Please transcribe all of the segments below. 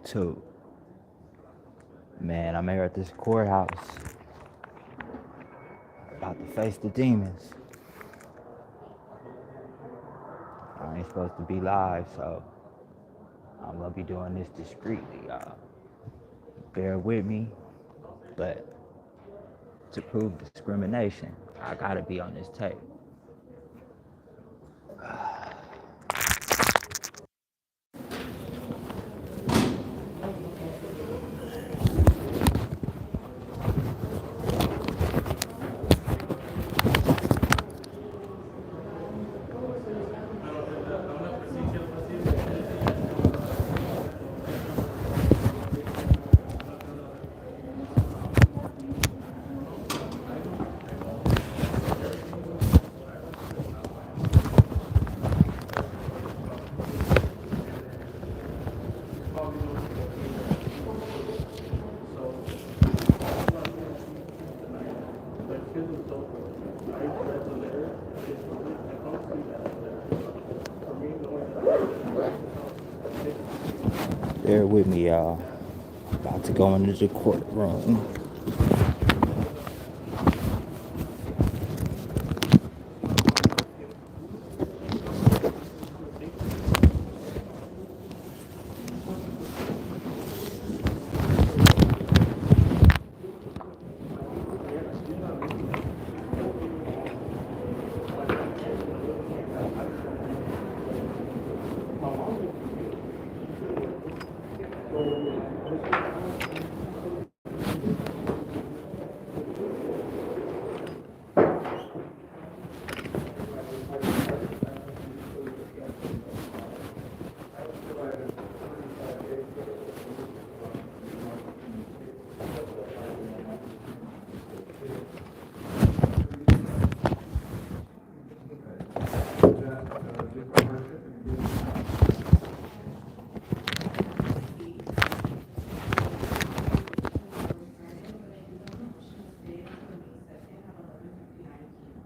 YouTube. Man, I'm here at this courthouse, about to face the demons. I ain't supposed to be live, so I'm gonna be doing this discreetly, y'all. Bear with me, but to prove discrimination, I gotta be on this tape. Bear with me, y'all. About to go into the courtroom.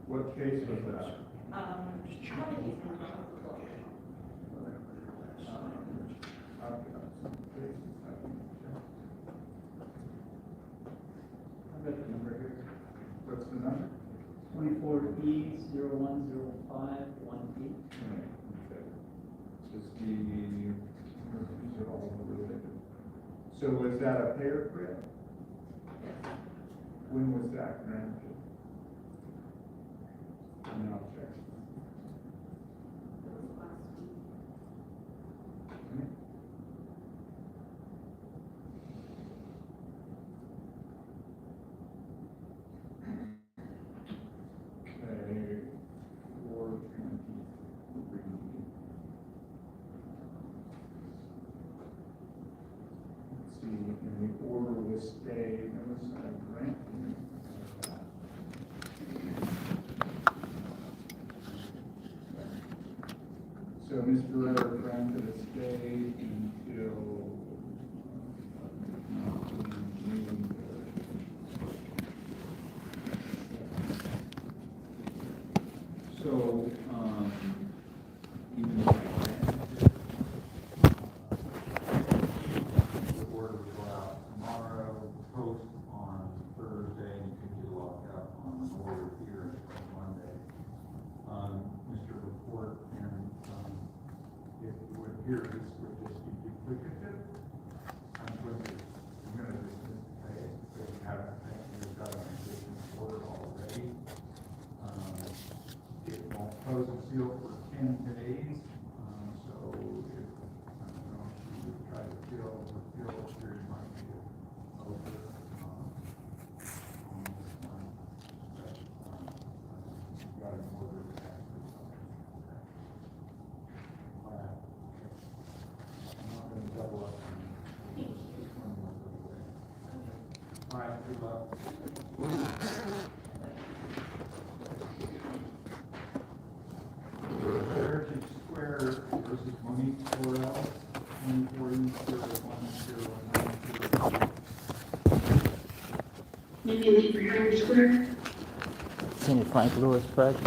What case was that? I've got the number here. What's the number? 24E010518. Okay. Just the, these are all related. So was that a payer grant? When was that granted? No, check. Okay, 423. Let's see, in the order was stay, there was a grant. So Mr. Ritter granted a stay until June 3rd. So, even though I granted it, the order will go out tomorrow, post on Thursday, and you can get locked up on the order here on Monday. Mr. Report, and if you would hear this, would just be duplicative. I'm going to dismiss the case, because you haven't, you've got an existing order already. It won't close and seal for 10 days, so if, I don't know, if you would try to fill the period might be over, on this one. But, you've got an order to actually sign. All right. I'm not gonna double up. Just one more little way. All right, good luck. Heritage Square versus Monique Correll, 24-0109. Maybe leave for Heritage Square. Lieutenant Frank Lewis present.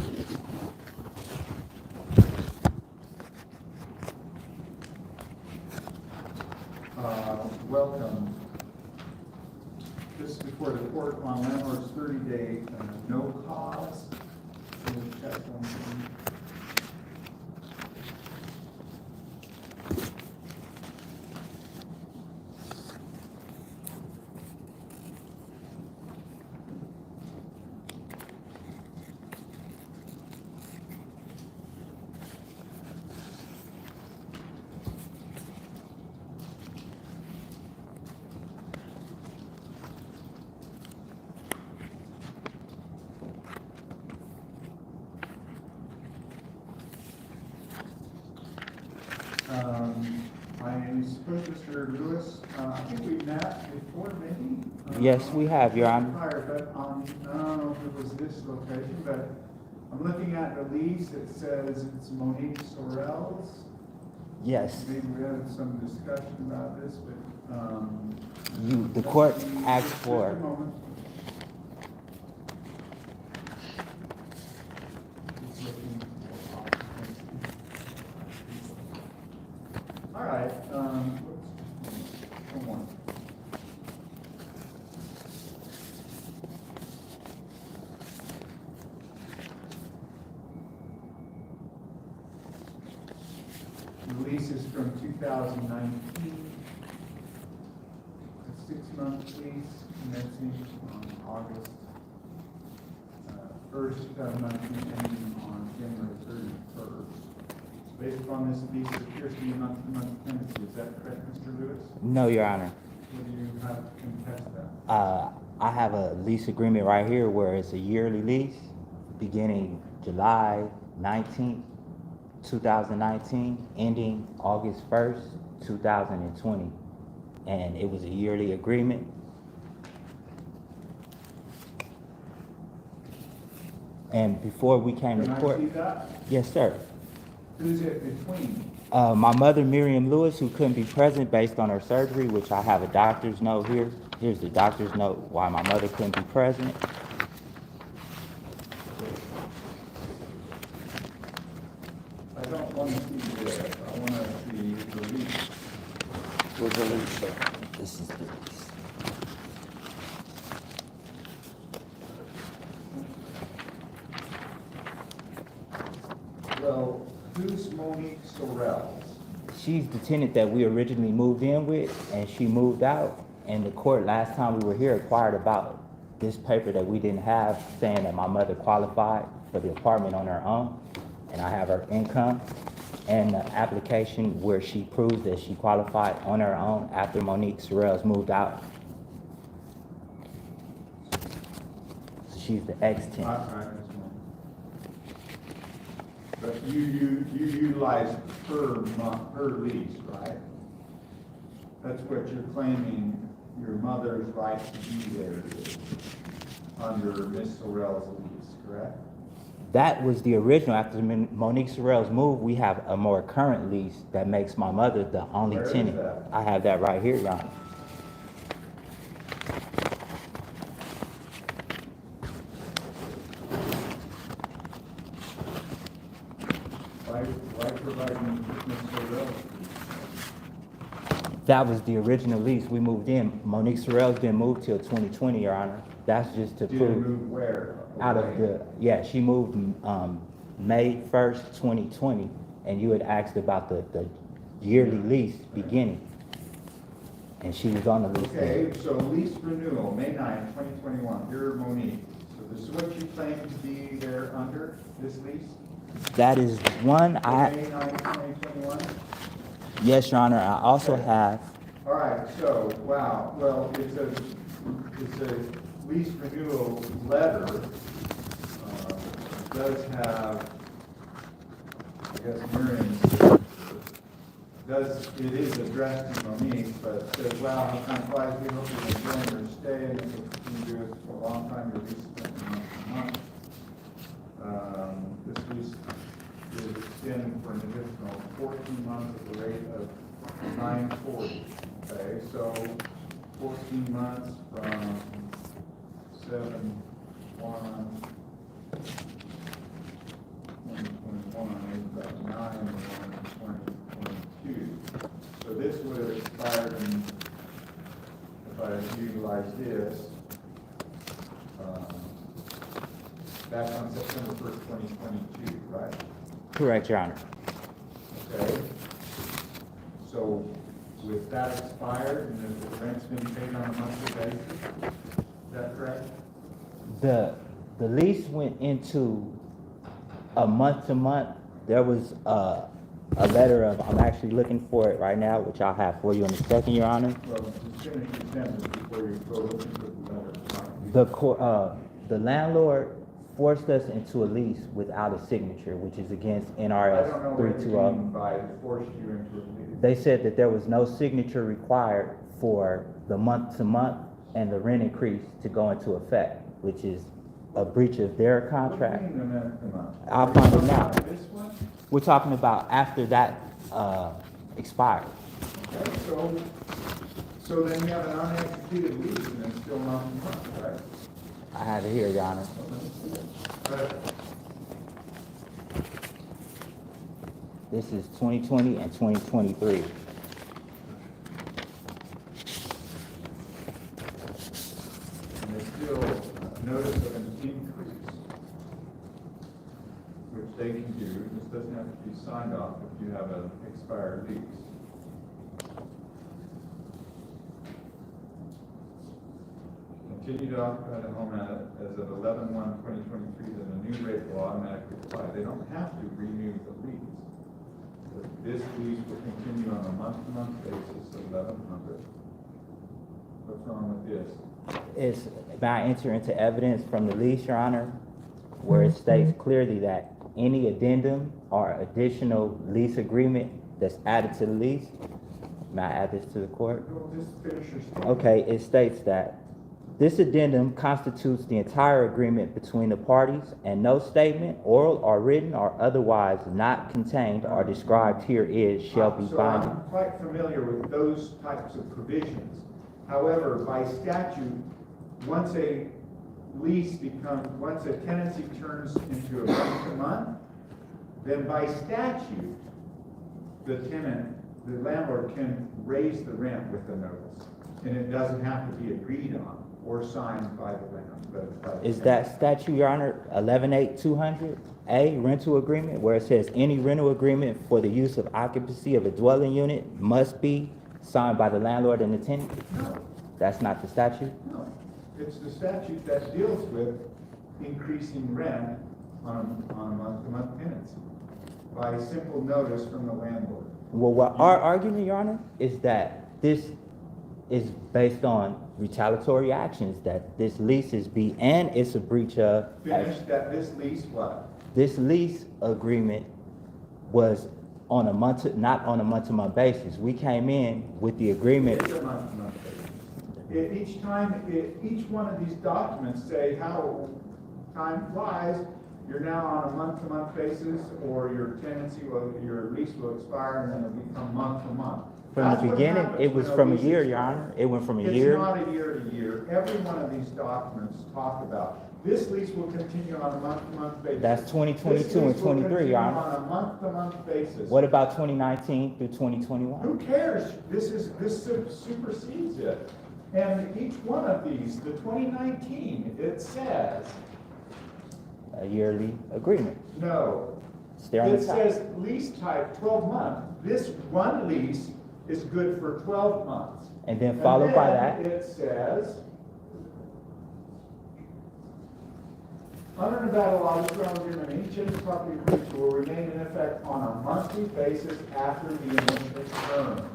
before the court on landlord's 30-day no cause. So we'll check on them. I suppose Mr. Lewis, I think we've met before, maybe? Yes, we have, Your Honor. Prior, but I don't know if it was this location, but I'm looking at the lease, it says it's Monique Sorrells. Yes, Maybe we had some discussion about this, but, the court asked Just for. a moment. Just looking. All right, whoops. One more. The lease is from 2019. It's a 6-month lease, commencing on August 1st, 2019, ending on January 31st. Based upon this lease, it appears to be a month-to-month tenancy. Is that correct, Mr. Lewis? No, Your Honor. What do you have to contest that? I have a lease agreement right here where it's a yearly lease beginning July 19th, 2019, ending August 1st, 2020. And it was a yearly agreement. And before we came Can to I court, see that? yes, sir. Who's it between? My mother, Miriam Lewis, who couldn't be present based on her surgery, which I have a doctor's note here. Here's the doctor's note why my mother couldn't be present. I don't want to see this. I want to see the lease. Where's the lease, sir? This is the lease. Well, who's Monique Sorrells? She's the tenant that we originally moved in with, and she moved out. And the court, last time we were here, inquired about this paper that we didn't have, saying that my mother qualified for the apartment on her own, and I have her income, and the application where she proves that she qualified on her own after Monique Sorrells moved out. So she's the ex-tenant. All right, that's one. But you utilize her lease, right? That's what you're claiming your mother's right to be there is, under Miss Sorrell's lease, correct? That was the original. After Monique Sorrell's move, we have a more current lease that makes my mother the only Where is tenant. that? I have that right here, Your Honor. Why providing Miss Sorrell's lease? That was the original lease. We moved in. Monique Sorrell's didn't move till 2020, Your Honor. That's just to Did prove move where? out of Away? the, yeah, she moved May 1st, 2020, and you had asked about the yearly lease beginning. And she was on the lease then. Okay, so lease renewal, May 9, 2021, dear Monique. So this is what you claim to be there under, this lease? That is one, May 9, 2021? yes, Your Honor, I also Okay. have, All right, so, wow, well, it's a lease renewal letter. It does have, I guess Miriam's, it is addressed to Monique, but says, wow, how time flies, we hope you enjoy your stay, and if you continue it for a long time, your lease is month to month. This lease is extended for an additional 14 months at the rate of $940. Okay, so 14 months from 7/1/2021 is about 9/1/2022. So this would have expired in, if I utilize this, back on September 1st, 2022, right? Correct, Your Honor. Okay. So with that expired and the rent's been paid on a monthly basis, is that correct? The lease went into a month to month. There was a letter of, I'm actually looking for it right now, which I'll have for you in a second, Your Honor. Well, just finish your sentence before you go looking for the letter. The landlord forced us into a lease without a signature, which is against I don't know NRS what you 320. mean by forced you into a lease. They said that there was no signature required for the month to month and the rent increase to go into effect, which is a breach of their contract. What do you mean the month to month? I'll find it now. This one? We're talking about after that expired. Okay, so then you have an unexecuted lease and it's still month to month, right? I have it here, Your Honor. This is 2020 and 2023. And there's still a notice of an increase, which they can do. This doesn't have to be signed off if you have an expired lease. Continue to occupy the home as of 11/1/2023, then a new rate will automatically apply. They don't have to renew the lease. But this lease will continue on a month-to-month basis, 1100. What's wrong with this? May I enter into evidence from the lease, Your Honor, where it states clearly that any addendum or additional lease agreement that's added to the lease, may I add this to the court? Well, just finish your statement. Okay, it states that this addendum constitutes the entire agreement between the parties, and no statement, oral or written or otherwise not contained or described here is shall be So binding. I'm quite familiar with those types of provisions. However, by statute, once a tenancy turns into a month-to-month, then by statute, the landlord can raise the rent with the notice. And it doesn't have to be agreed on or signed by the landlord. Is that statute, Your Honor, 118200A rental agreement, where it says any rental agreement for the use of occupancy of a dwelling unit must be signed by the landlord and the tenant? No, That's not the statute? no. It's the statute that deals with increasing rent on a month-to-month tenancy by simple notice from the landlord. Well, what our argument, Your Honor, is that this is based on retaliatory actions, that this lease is and it's a breach of. Finish that this lease what? This lease agreement was on a not on a month-to-month basis. We came in with the agreement. It's a month-to-month basis. Each one of these documents say how time flies. You're now on a month-to-month basis, or your lease will expire and then it'll become month-to-month. From That's the what beginning, happens it was when a from a lease year, Your expires. Honor. It went from a It's year. not a year to year. Every one of these documents talk about, this lease will continue on a month-to-month basis. That's 2022 This and lease will 23, Your continue Honor. on a month-to-month basis. What about 2019 through 2021? Who cares? This supersedes it. And each one of these, the 2019, it says, A yearly agreement. no. It's there on the It top. says lease type 12 month. This one lease is good for 12 months. And then followed by then that, it says, under Nevada law, this rental agreement, each of the property agreements will remain in effect on a monthly basis after the initial term.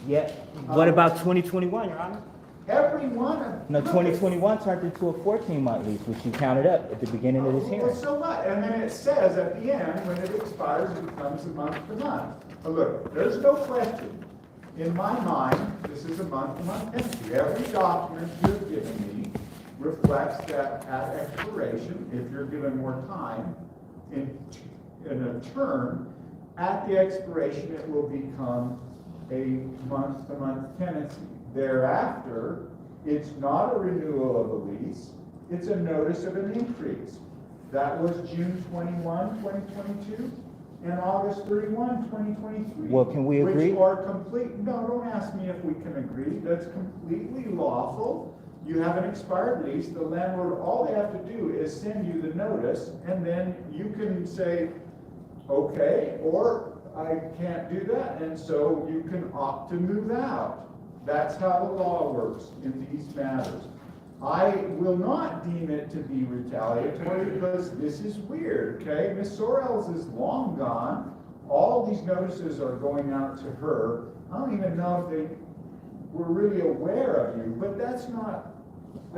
yeah. What about 2021, Your Honor? Every one of. No, 2021 turned into a 14-month lease, which you counted up at the beginning of this Well, hearing. so what? And then it says at the end, when it expires, it becomes a month to month. But look, there's no question. In my mind, this is a month-to-month tenancy. Every document you've given me reflects that at expiration, if you're given more time in a term, at the expiration, it will become a month-to-month tenancy. Thereafter, it's not a renewal of a lease, it's a notice of an increase. That was June 21, 2022, and August 31, 2023. Well, can we agree? Which are no, don't ask me if we can agree. That's completely lawful. You have an expired lease, the landlord, all they have to do is send you the notice, and then you can say, okay, or I can't do that, and so you can opt to move out. That's how the law works in these matters. I will not deem it to be retaliatory because this is weird, okay? Ms. Sorrells is long gone. All these notices are going out to her. I don't even know if they were really aware of you, but that's not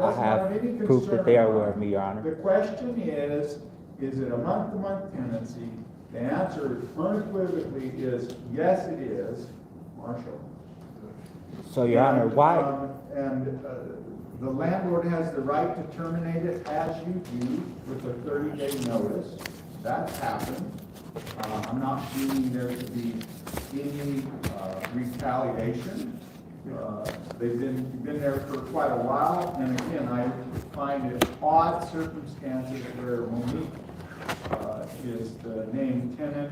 I have any concern. proof that they are of aware mine. of me, Your Honor. The question is it a month-to-month tenancy? The answer unequivocally is, yes, it is, Marshall. So, Your Honor, why? The landlord has the right to terminate it as you do with a 30-day notice. That's happened. I'm not deeming there to be any retaliation. They've been there for quite a while, and again, I find it odd circumstances where Monique is the named tenant,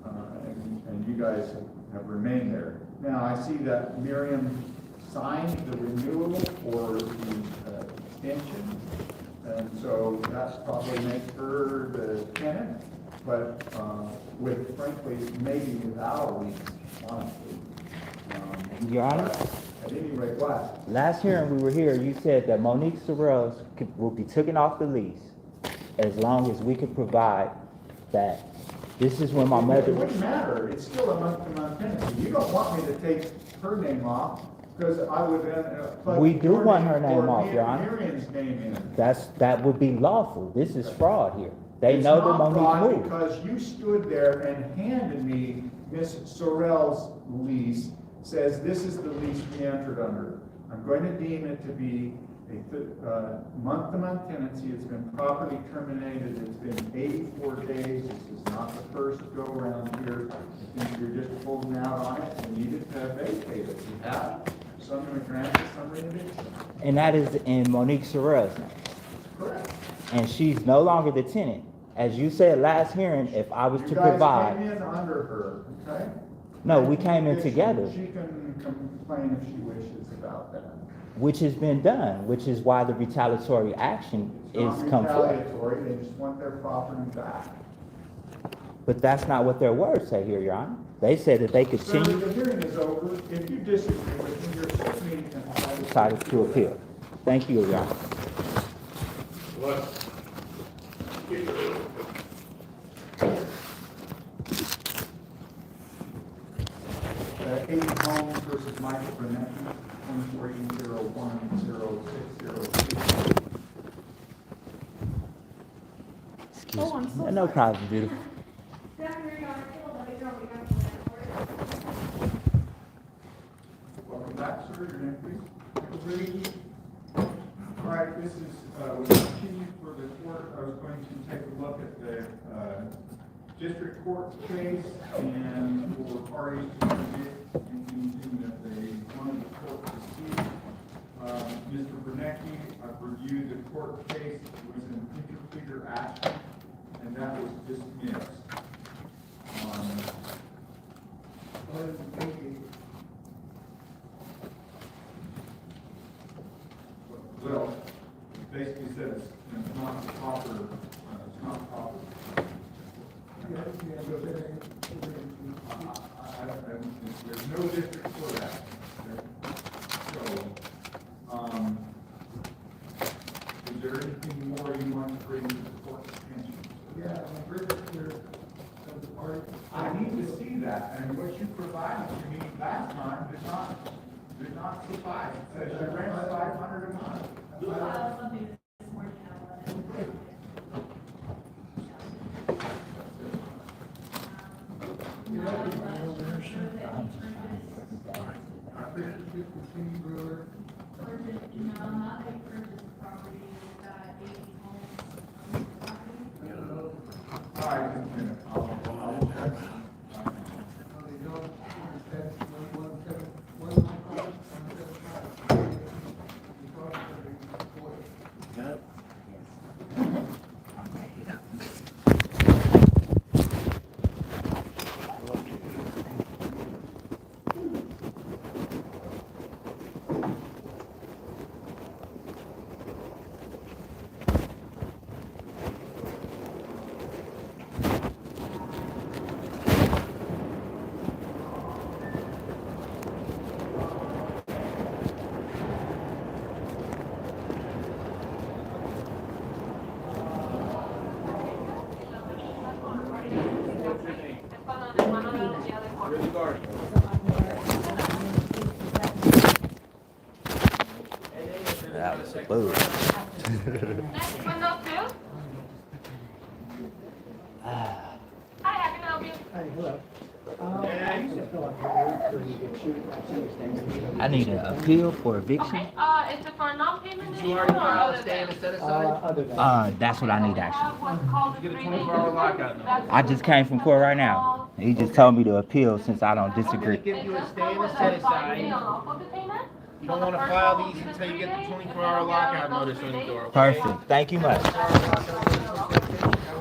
and you guys have remained there. Now, I see that Miriam signed the renewal for the extension, and so that probably makes her the tenant, but with, frankly, maybe without a lease, honestly. Your Honor? At any rate, what? Last hearing we were here, you said that Monique Sorrells will be taken off the lease as long as we could provide that this is when my It mother. wouldn't matter, it's still a month-to-month tenancy. You don't want me to take her name off, because I would then. plug We do your want her name or off, Your Honor. Miriam's name in. That would be lawful. This is fraud here. They It's know that not Monique fraud moved. because you stood there and handed me Miss Sorrell's lease, says this is the lease we entered under. I'm going to deem it to be a month-to-month tenancy. It's been properly terminated. It's been 84 days. This is not the first go-around here. I think you're just holding out on it and needed to vacate it. You have, some going to grant it, some eviction. And that is in Monique Sorrell's name. Correct. And she's no longer the tenant. As you said last hearing, if I was You to guys provide, came in under her, okay? no, we came in together, She can complain if she wishes about that. which has been done, which is why the retaliatory action It's is not come forth. retaliatory, they just want their property back. But that's not what their words say here, Your Honor. They said that they Sir, continue the hearing is over. If you disagree with me, you're certainly decided to appeal. Thank you, Your Honor. Eight Homes versus Michael Burnett, 24010606. Excuse I'm me. so No problem, beautiful. Welcome back, sir. Your name, please. All right, this is, we continue for the court. I was going to take a look at the district court case and for parties to submit anything that they wanted the court to see. Mr. Bernecki, I've reviewed the court case. It was an interpleader action, and that was dismissed. Well, it basically says it's not proper, it's not proper. There's no district court action. So, is there anything more you want to bring to the court's attention? Yeah, I need to see that, and what you provided to me last time did not suffice. It says your rent is 500 a month. You filed something this morning at 11. Not a purchase property, eight homes property. All right, just a minute. I'll check. Yep. Boo. Next window two. Hi, how can I help you? Hi, hello. I used to fill out paperwork for you to shoot I need an appeal for eviction. Okay, is it for a non-payment anymore or other than? other than. That's what I need actually. Have what's called a 3-day lockout. I just came from court right now. He just told me to appeal since I don't disagree. Give you a stay and a set aside. You don't want to file these until you get the 24-hour lockout notice on your door. Okay? Perfect. Thank you much.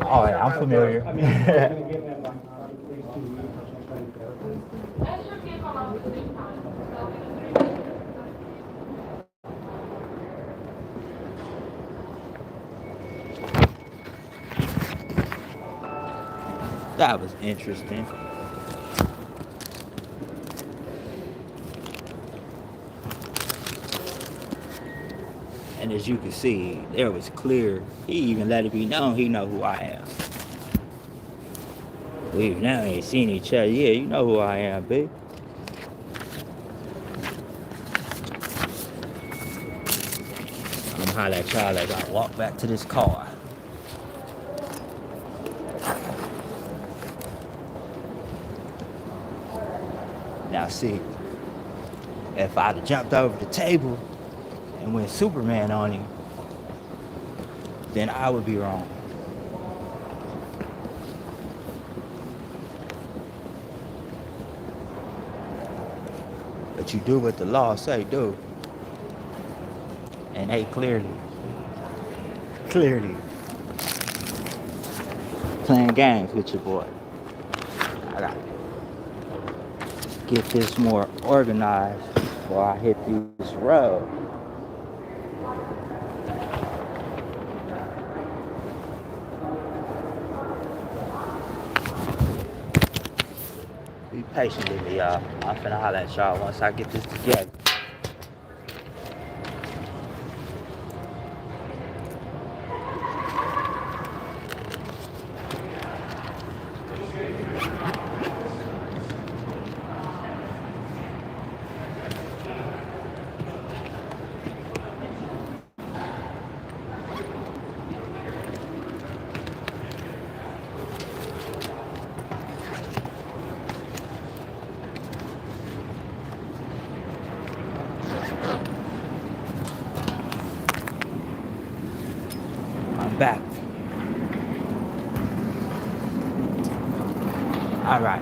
Oh, yeah, I'm familiar. I mean, I'm gonna give them like, at least 2 weeks or something therapy. That should give around the same time. So in 3 days. That was interesting. And as you can see, there was clear. He even let it be known he know who I am. We've now ain't seen each other. Yeah, you know who I am, big. I'm gonna holler at y'all as I walk back to this car. Now see, if I'd have jumped over the table and went Superman on him, then I would be wrong. But you do what the law say do. And they clearly playing games with your boy. I gotta get this more organized before I hit this road. Be patient with me, y'all. I'm finna holler at y'all once I get this together. I'm back. All right.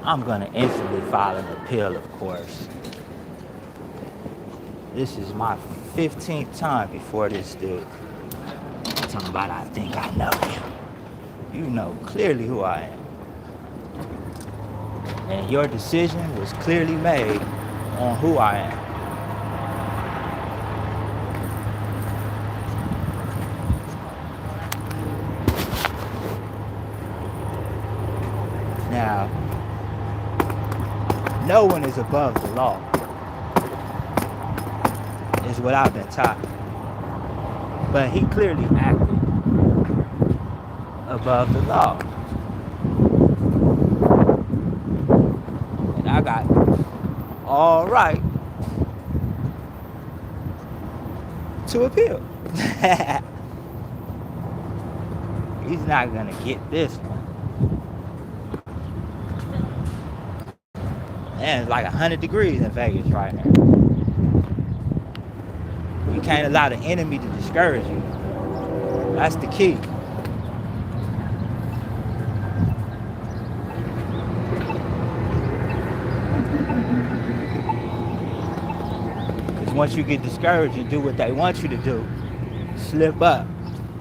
I'm gonna instantly file an appeal, of course. This is my 15th time before this dude. Talking about I think I know you. You know clearly who I am. And your decision was clearly made on who I am. Now, no one is above the law, is what I've been taught. But he clearly acted above the law. And I got all right to appeal. He's not gonna get this one. Man, it's like 100 degrees in Vegas right now. You can't allow the enemy to discourage you. That's the key. Because once you get discouraged and do what they want you to do, slip up,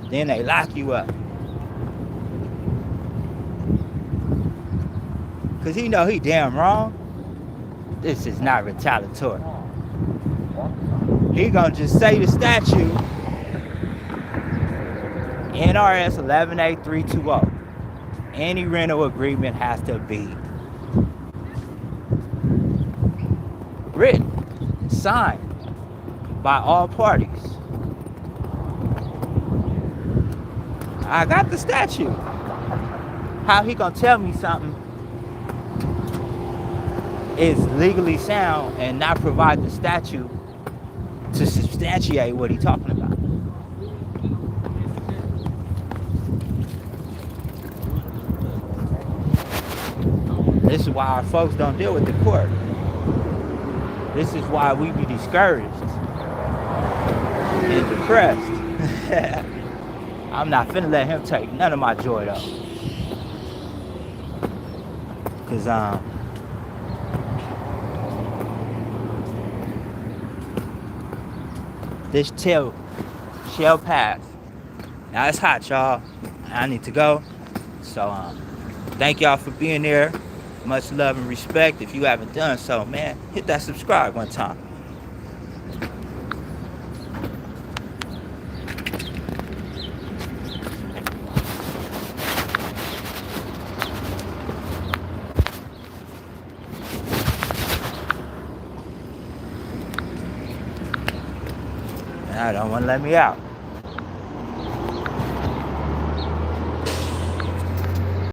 then they lock you up. Because he know he damn wrong. This is not retaliatory. He gonna just say the statute, NRS 11A320. Any rental agreement has to be written, signed by all parties. I got the statute. How he gonna tell me something is legally sound and not provide the statute to substantiate what he's talking about. This is why our folks don't deal with the court. This is why we be discouraged and depressed. I'm not finna let him take none of my joy though. Cause this too shall pass. Now it's hot, y'all. I need to go. So thank y'all for being there. Much love and respect. If you haven't done so, man, hit that subscribe one time. I don't want to let me out.